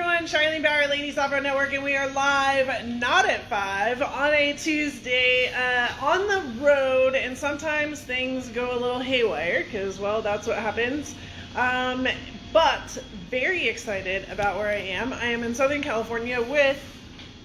everyone, Charlene Bauer, Ladies Off-Road Network, and we are live, not at 5, on a Tuesday, on the road, and sometimes things go a little haywire, because, well, that's what happens, but very excited about where I am. I am in Southern California with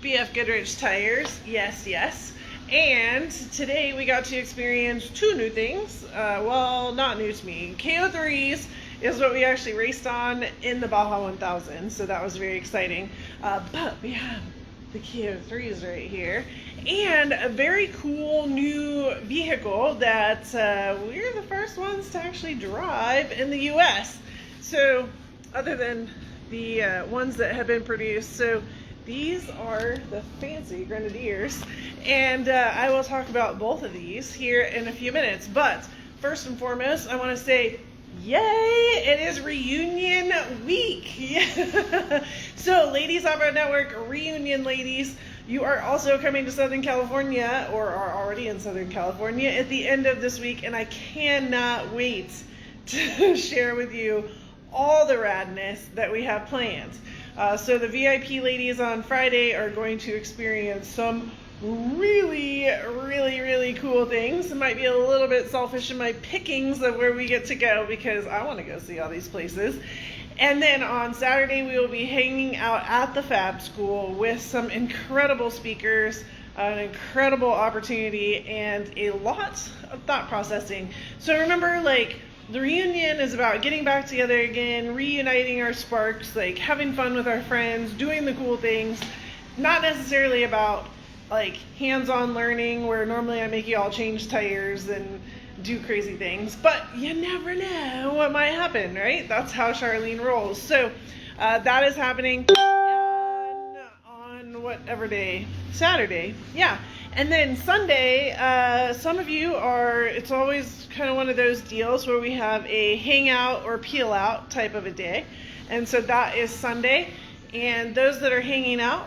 BFGoodrich tires, yes, and today we got to experience two new things, well, not new to me, KO3s, is what we actually raced on in the Baja 1000, so that was very exciting. But we have the KO3s right here, and a very cool new vehicle that we're the first ones to actually drive in the US. So, other than the ones that have been produced, so these are the fancy Grenadiers, and I will talk about both of these here in a few minutes. But first and foremost, I want to say, yay! It is reunion week. So, Ladies Off-Road Network reunion ladies, you are also coming to Southern California, or are already in Southern California, at the end of this week, and I cannot wait to share with you all the radness that we have planned. So the VIP ladies on Friday are going to experience some really cool things. It might be a little bit selfish in my pickings of where we get to go because I want to go see all these places. And then on Saturday we will be hanging out at the Fab School with some incredible speakers, an incredible opportunity, and a lot of thought processing. So remember, like, the reunion is about getting back together again, reuniting our sparks, like having fun with our friends, doing the cool things, not necessarily about like hands-on learning where normally I make you all change tires and do crazy things, but you never know what might happen, right? That's how Charlene rolls. So that is happening on whatever day, Saturday, yeah. And then Sunday, some of you are, it's always kind of one of those deals where we have a hangout or peel out type of a day, and so that is Sunday. And those that are hanging out,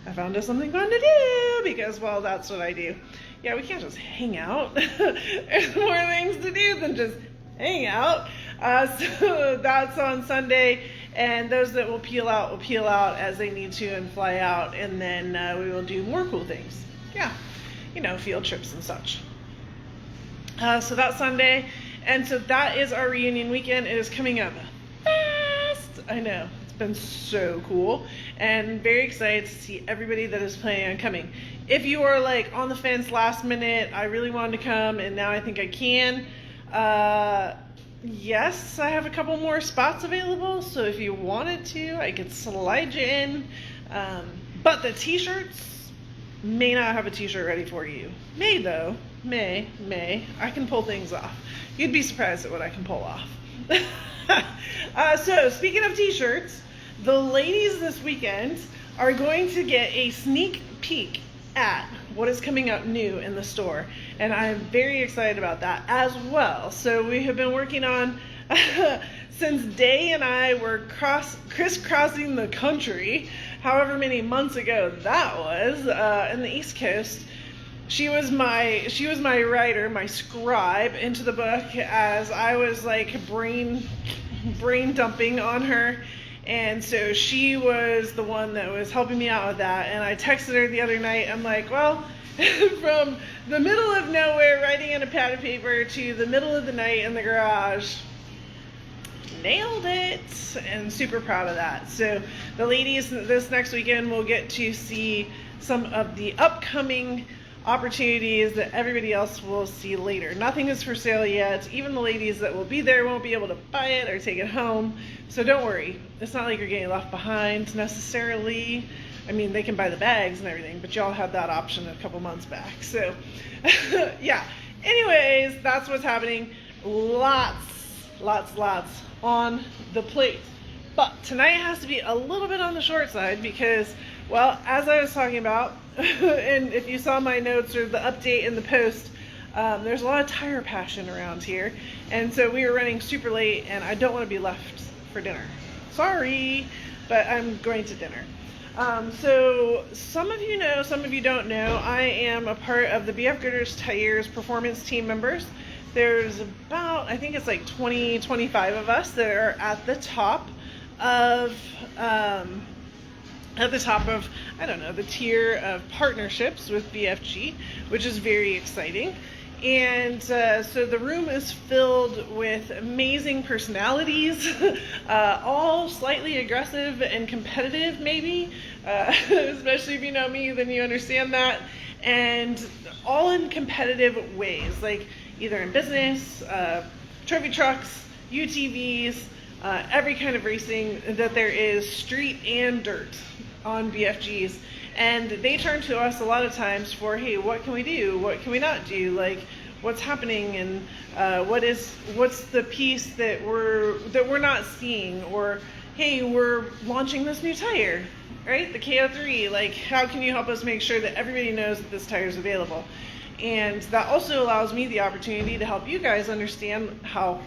I found us something fun to do because, well, that's what I do. Yeah, we can't just hang out. There's more things to do than just hang out. So that's on Sunday, and those that will peel out as they need to and fly out, and then we will do more cool things. Yeah, you know, field trips and such. So that's Sunday, and so that is our reunion weekend. It is coming up fast. I know. Been so cool and very excited to see everybody that is planning on coming. If you are like on the fence last minute, I really wanted to come and now I think I can, yes, I have a couple more spots available, so if you wanted to, I could slide you in, but the t-shirts may not have a t-shirt ready for you. May though, may, I can pull things off. You'd be surprised at what I can pull off. So speaking of t-shirts, the ladies this weekend are going to get a sneak peek at what is coming up new in the store, and I'm very excited about that as well. So we have been working on since Day and I were crisscrossing the country, however many months ago that was, in the East Coast. She was my writer, my scribe into the book as I was like brain dumping on her, and so she was the one that was helping me out with that. And I texted her the other night. I'm like, well, from the middle of nowhere writing in a pad of paper to the middle of the night in the garage, nailed it, and super proud of that. So the ladies this next weekend will get to see some of the upcoming opportunities that everybody else will see later. Nothing is for sale yet. Even the ladies that will be there won't be able to buy it or take it home. So don't worry. It's not like you're getting left behind necessarily. I mean, they can buy the bags and everything, but y'all had that option a couple months back. So yeah. Anyways, that's what's happening. Lots on the plate. But tonight has to be a little bit on the short side because, well, as I was talking about, and if you saw my notes or the update in the post, there's a lot of tire passion around here, and so we were running super late, and I don't want to be left for dinner. Sorry, but I'm going to dinner. So some of you know, some of you don't know, I am a part of the BFGoodrich Tires performance team members. There's about, I think it's like 20, 25 of us that are at the top of at the top of, I don't know, the tier of partnerships with BFG, which is very exciting. And so the room is filled with amazing personalities, all slightly aggressive and competitive maybe, especially if you know me, then you understand that, and all in competitive ways, like either in business, trophy trucks, UTVs, every kind of racing that there is, street and dirt on BFGs. And they turn to us a lot of times for, hey, what can we do? What can we not do? Like, what's happening, and what's the piece that we're not seeing? Or, hey, we're launching this new tire, right? The KO3. Like, how can you help us make sure that everybody knows that this tire is available? And that also allows me the opportunity to help you guys understand how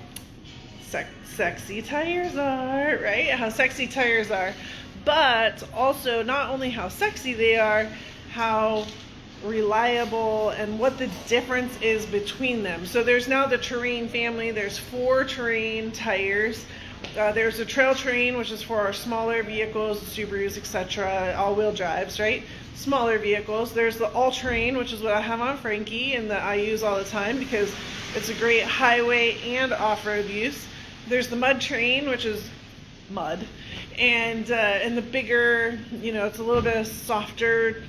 sexy tires are, right? How sexy tires are. But also not only how sexy they are, how reliable and what the difference is between them. So there's now the Terrain family. There's 4 Terrain tires. There's a Trail Terrain, which is for our smaller vehicles, Subarus, etc., all-wheel drives, right? Smaller vehicles. There's the All Terrain, which is what I have on Frankie and that I use all the time because it's a great highway and off-road use. There's the Mud Terrain, which is mud, and the bigger, you know, it's a little bit of softer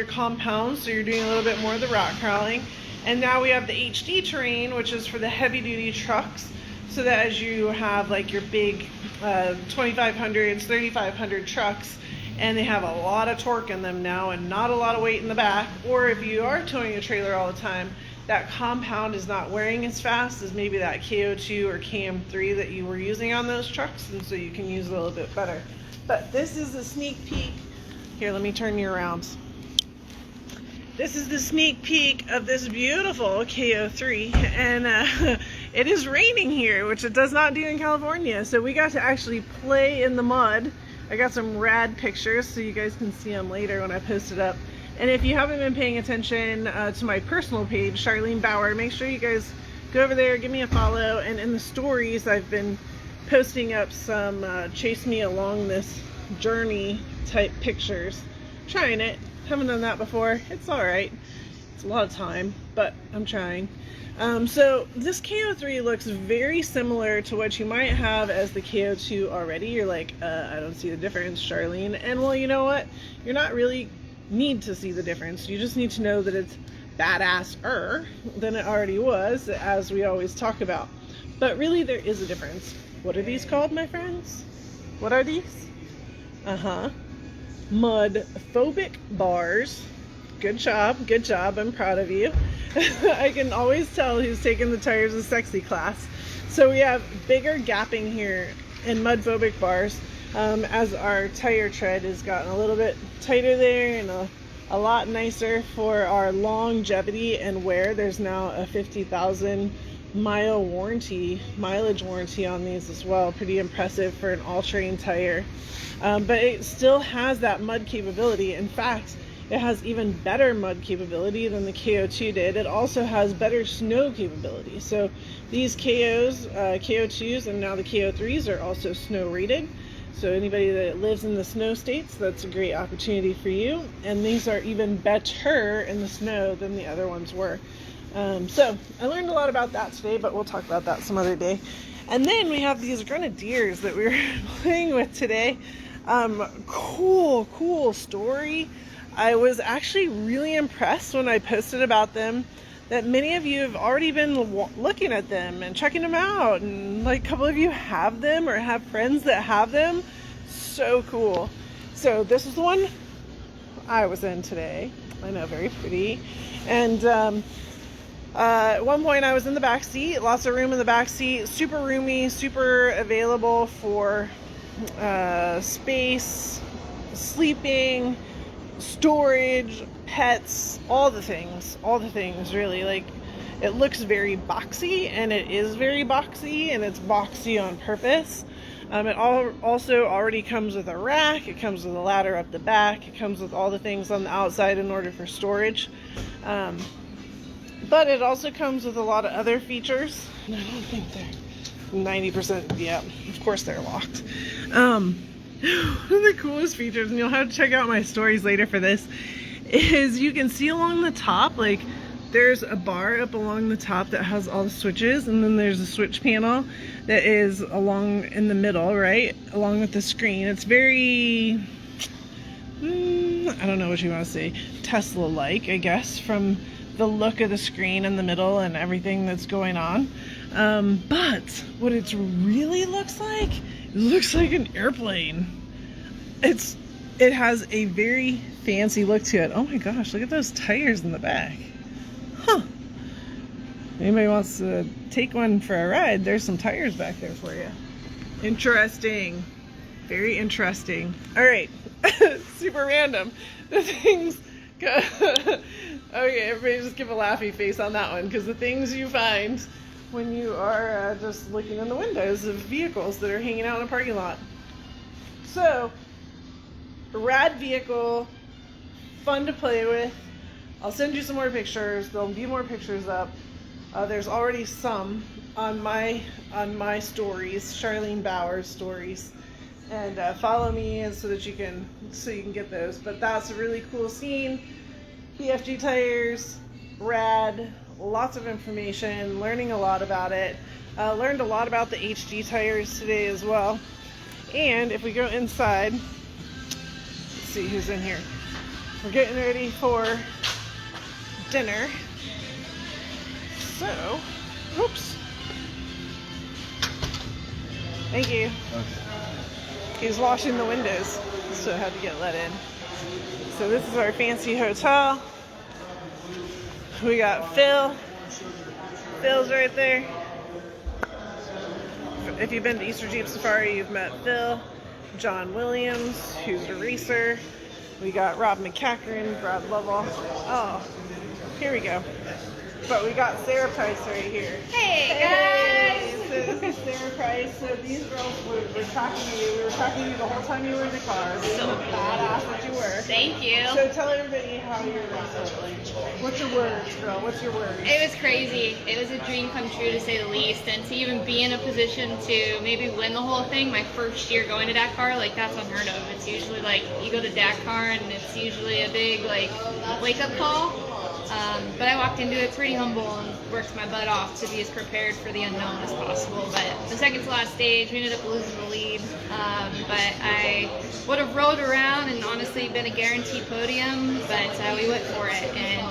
compound, so you're doing a little bit more of the rock crawling. And now we have the HD Terrain, which is for the heavy duty trucks, so that as you have like your big 2500s, 3500 trucks, and they have a lot of torque in them now and not a lot of weight in the back, or if you are towing a trailer all the time, that compound is not wearing as fast as maybe that KO2 or KM3 that you were using on those trucks, and so you can use it a little bit better. But this is a sneak peek. Here, let me turn you around. This is the sneak peek of this beautiful KO3, and it is raining here, which it does not do in California, so we got to actually play in the mud. I got some rad pictures, so you guys can see them later when I post it up. And if you haven't been paying attention to my personal page, Charlene Bauer, make sure you guys go over there, give me a follow. And in the stories, I've been posting up some chase me along this journey type pictures. Trying it. Haven't done that before. It's all right. It's a lot of time, but I'm trying. So this KO3 looks very similar to what you might have as the KO2 already. You're like, I don't see the difference, Charlene. And well, you know what? You're not really need to see the difference. You just need to know that it's badass-er than it already was, as we always talk about. But really, there is a difference. What are these called, my friends? What are these? Mud-phobic bars. Good job, good job. I'm proud of you. I can always tell who's taking the Tires is Sexy class. So we have bigger gapping here in mud-phobic bars. As our tire tread has gotten a little bit tighter there and a lot nicer for our longevity and wear. There's now a 50,000 mile mileage warranty on these as well. Pretty impressive for an all-terrain tire. But it still has that mud capability. In fact, it has even better mud capability than the KO2 did. It also has better snow capability. So these KO2s and now the KO3s are also snow rated. So anybody that lives in the snow states, that's a great opportunity for you. And these are even better in the snow than the other ones were. So I learned a lot about that today, but we'll talk about that some other day. And then we have these Grenadiers that we were playing with today. Cool story. I was actually really impressed when I posted about them that many of you have already been looking at them and checking them out, and like a couple of you have them or have friends that have them. So cool. So this is the one I was in today. I know, very pretty. And at one point I was in the back seat, lots of room in the back seat, super roomy, super available for space, sleeping, storage, pets, all the things really. Like, it looks very boxy, and it is very boxy, and it's boxy on purpose. It also already comes with a rack, it comes with a ladder up the back, it comes with all the things on the outside in order for storage. But it also comes with a lot of other features, and I don't think they're 90%, yeah, of course they're locked. One of the coolest features, and you'll have to check out my stories later for this, is you can see along the top, like there's a bar up along the top that has all the switches, and then there's a switch panel that is along in the middle, right, along with the screen. It's very, I don't know what you want to say, Tesla-like, I guess, from the look of the screen in the middle and everything that's going on. But what it really looks like, it looks like an airplane. It has a very fancy look to it. Oh my gosh, look at those tires in the back. Huh. Anybody wants to take one for a ride, there's some tires back there for you. Interesting. Very interesting. All right. Super random. The things... Okay, everybody just give a laughy face on that one, because the things you find when you are just looking in the windows of vehicles that are hanging out in a parking lot. So, rad vehicle, fun to play with. I'll send you some more pictures. There'll be more pictures up. There's already some on my stories, Charlene Bauer's stories, and follow me so that you can get those. But that's a really cool scene. BFG tires, rad, lots of information, learning a lot about it. Learned a lot about the HG tires today as well. And if we go inside, let's see who's in here. We're getting ready for dinner. So, oops. Thank you. Okay. He's washing the windows, so I had to get let in. So this is our fancy hotel. We got Phil. Phil's right there. If you've been to Easter Jeep Safari, you've met Phil. John Williams, who's a racer. We got Rob McCackern, Brad Lovell. Oh, here we go. But we got Sarah Price right here. Hey guys! So this is Sarah Price. So these girls were tracking you. We were tracking you the whole time you were in the car. So badass that you were. Thank you. So tell everybody how your race was. What's your words, girl? What's your words? It was crazy. It was a dream come true, to say the least. And to even be in a position to maybe win the whole thing, my first year going to Dakar, like, that's unheard of. It's usually like you go to Dakar and it's usually a big like wake up call. But I walked into it pretty humble and worked my butt off to be as prepared for the unknown as possible. But the second to last stage, we ended up losing the lead. But I would have rode around and honestly been a guaranteed podium, but we went for it. And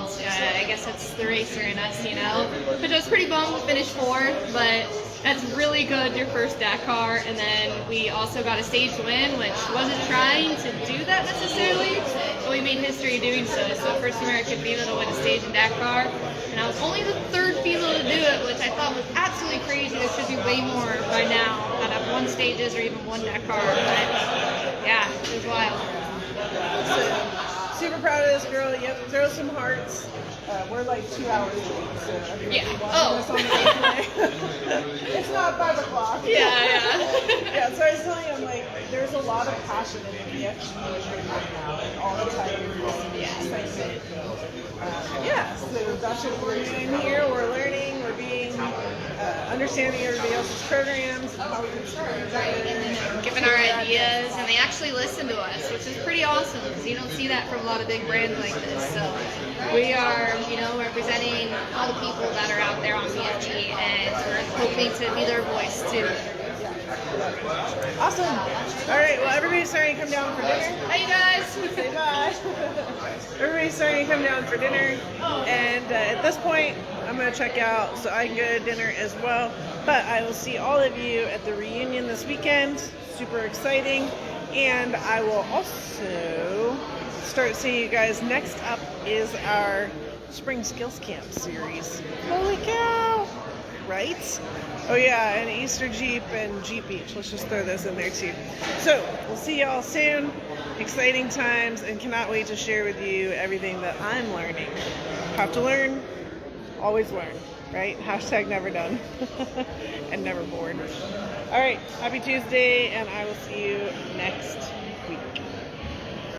I guess that's the racer in us, you know. But I was pretty bummed to finish 4th, but that's really good, your first Dakar. And then we also got a stage win, which wasn't trying to do that necessarily, but we made history doing so. So first American female to win a stage in Dakar, and I was only the 3rd female to do it, which I thought was absolutely crazy. There should be way more by now that have won stages or even won Dakar. But yeah, it was wild. So, super proud of this girl. Yep, throw some hearts. We're like 2 hours late, so everybody Yeah. us on the way. It's not 5 o'clock. Yeah. Yeah, so I was telling him, like, there's a lot of passion in the BFG right now, and all the time, excitement. Yeah, so that's what we're doing here. We're learning, we're being, understanding everybody else's programs, and how we can start. Giving our ideas, and they actually listen to us, which is pretty awesome because you don't see that from a lot of big brands like this. So we are, you know, representing all the people that are out there on BFG, and we're hoping to be their voice too. Awesome. All right, well, everybody's starting to come down for dinner. Hi, you guys. Say bye. Everybody's starting to come down for dinner, and at this point, I'm going to check out so I can go to dinner as well. But I will see all of you at the reunion this weekend. Super exciting. And I will also start seeing you guys. Next up is our Spring Skills Camp series. Holy cow! Right? Oh yeah, and Easter Jeep and Jeep Beach. Let's just throw those in there too. So, we'll see y'all soon. Exciting times, and cannot wait to share with you everything that I'm learning. Have to learn, always learn, right? Hashtag never done and never bored. All right, happy Tuesday, and I will see you next